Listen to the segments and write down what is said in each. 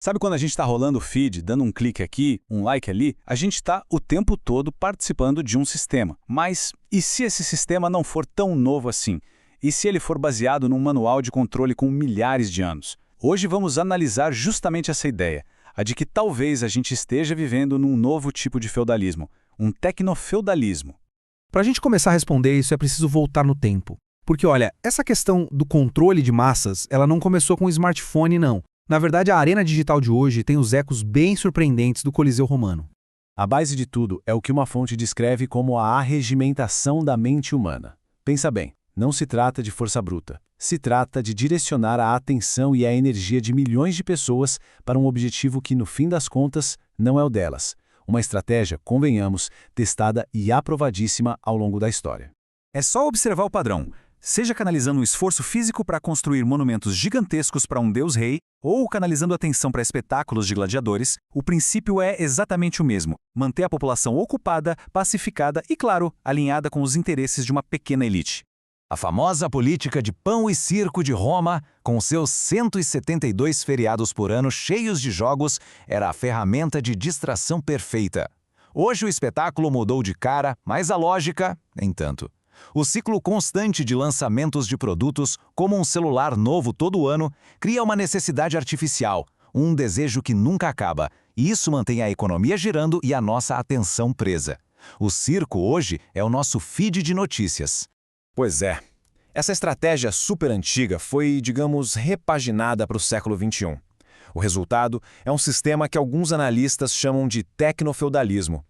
Sabe quando a gente está rolando o feed, dando um clique aqui, um like ali? A gente está o tempo todo participando de um sistema. Mas e se esse sistema não for tão novo assim? E se ele for baseado num manual de controle com milhares de anos? Hoje vamos analisar justamente essa ideia, a de que talvez a gente esteja vivendo num novo tipo de feudalismo, um tecnofeudalismo. Para a gente começar a responder isso, é preciso voltar no tempo. Porque, olha, essa questão do controle de massas, ela não começou com o smartphone, não. Na verdade, a arena digital de hoje tem os ecos bem surpreendentes do Coliseu Romano. A base de tudo é o que uma fonte descreve como a arregimentação da mente humana. Pensa bem, não se trata de força bruta. Se trata de direcionar a atenção e a energia de milhões de pessoas para um objetivo que, no fim das contas, não é o delas. Uma estratégia, convenhamos, testada e aprovadíssima ao longo da história. É só observar o padrão. Seja canalizando um esforço físico para construir monumentos gigantescos para um deus-rei, ou canalizando atenção para espetáculos de gladiadores, o princípio é exatamente o mesmo: manter a população ocupada, pacificada e, claro, alinhada com os interesses de uma pequena elite. A famosa política de pão e circo de Roma, com seus 172 feriados por ano cheios de jogos, era a ferramenta de distração perfeita. Hoje o espetáculo mudou de cara, mas a lógica, nem tanto. O ciclo constante de lançamentos de produtos, como um celular novo todo ano, cria uma necessidade artificial, um desejo que nunca acaba, e isso mantém a economia girando e a nossa atenção presa. O circo hoje é o nosso feed de notícias. Pois é. Essa estratégia super antiga foi, digamos, repaginada para o século XXI. O resultado é um sistema que alguns analistas chamam de tecnofeudalismo.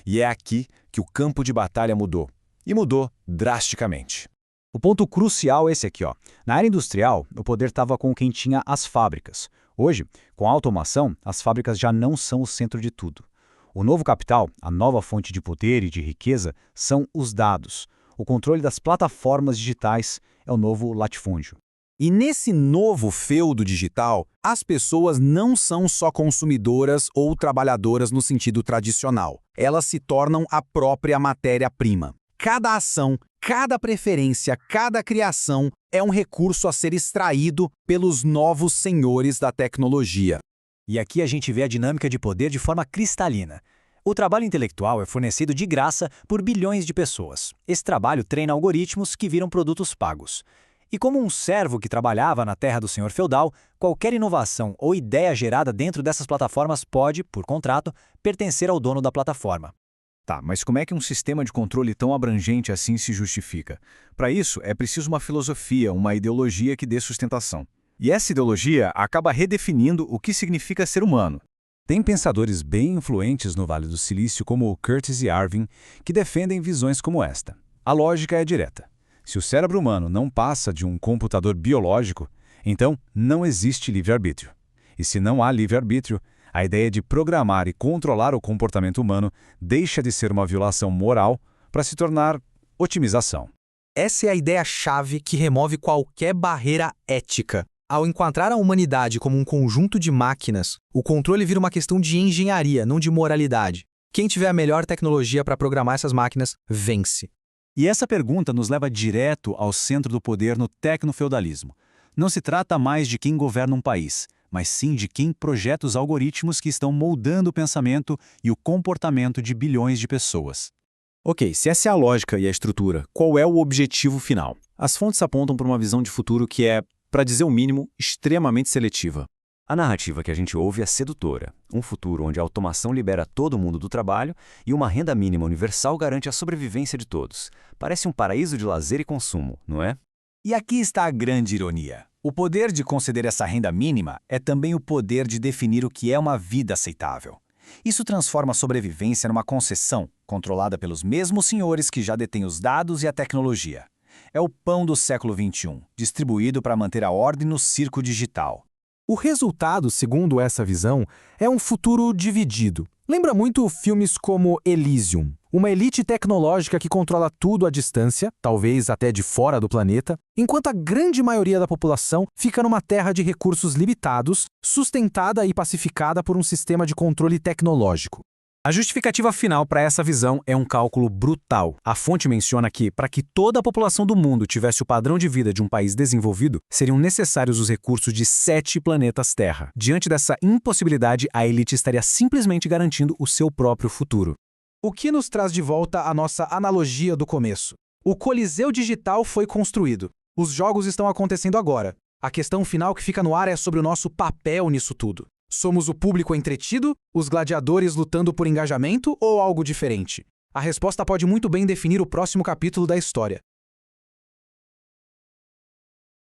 E é aqui que o campo de batalha mudou. E mudou drasticamente. O ponto crucial é esse aqui, ó. Na área industrial, o poder estava com quem tinha as fábricas. Hoje, com a automação, as fábricas já não são o centro de tudo. O novo capital, a nova fonte de poder e de riqueza, são os dados. O controle das plataformas digitais é o novo latifúndio. E nesse novo feudo digital, as pessoas não são só consumidoras ou trabalhadoras no sentido tradicional. Elas se tornam a própria matéria-prima. Cada ação, cada preferência, cada criação é um recurso a ser extraído pelos novos senhores da tecnologia. E aqui a gente vê a dinâmica de poder de forma cristalina. O trabalho intelectual é fornecido de graça por bilhões de pessoas. Esse trabalho treina algoritmos que viram produtos pagos. E como um servo que trabalhava na terra do senhor feudal, qualquer inovação ou ideia gerada dentro dessas plataformas pode, por contrato, pertencer ao dono da plataforma. Tá, mas como é que um sistema de controle tão abrangente assim se justifica? Para isso, é preciso uma filosofia, uma ideologia que dê sustentação. E essa ideologia acaba redefinindo o que significa ser humano. Tem pensadores bem influentes no Vale do Silício, como o Curtis e Arvin, que defendem visões como esta. A lógica é direta. Se o cérebro humano não passa de um computador biológico, então não existe livre-arbítrio. E se não há livre-arbítrio, a ideia de programar e controlar o comportamento humano deixa de ser uma violação moral para se tornar otimização. Essa é a ideia-chave que remove qualquer barreira ética. Ao enquadrar a humanidade como um conjunto de máquinas, o controle vira uma questão de engenharia, não de moralidade. Quem tiver a melhor tecnologia para programar essas máquinas, vence. E essa pergunta nos leva direto ao centro do poder no tecnofeudalismo. Não se trata mais de quem governa um país, mas sim de quem projeta os algoritmos que estão moldando o pensamento e o comportamento de bilhões de pessoas. Ok, se essa é a lógica e a estrutura, qual é o objetivo final? As fontes apontam para uma visão de futuro que é, para dizer o mínimo, extremamente seletiva. A narrativa que a gente ouve é sedutora. Um futuro onde a automação libera todo mundo do trabalho e uma renda mínima universal garante a sobrevivência de todos. Parece um paraíso de lazer e consumo, não é? E aqui está a grande ironia. O poder de conceder essa renda mínima é também o poder de definir o que é uma vida aceitável. Isso transforma a sobrevivência numa concessão, controlada pelos mesmos senhores que já detêm os dados e a tecnologia. É o pão do século XXI, distribuído para manter a ordem no circo digital. O resultado, segundo essa visão, é um futuro dividido. Lembra muito filmes como Elysium, uma elite tecnológica que controla tudo à distância, talvez até de fora do planeta, enquanto a grande maioria da população fica numa terra de recursos limitados, sustentada e pacificada por um sistema de controle tecnológico. A justificativa final para essa visão é um cálculo brutal. A fonte menciona que, para que toda a população do mundo tivesse o padrão de vida de um país desenvolvido, seriam necessários os recursos de 7 planetas Terra. Diante dessa impossibilidade, a elite estaria simplesmente garantindo o seu próprio futuro. O que nos traz de volta à nossa analogia do começo? O Coliseu Digital foi construído. Os jogos estão acontecendo agora. A questão final que fica no ar é sobre o nosso papel nisso tudo. Somos o público entretido, os gladiadores lutando por engajamento ou algo diferente? A resposta pode muito bem definir o próximo capítulo da história.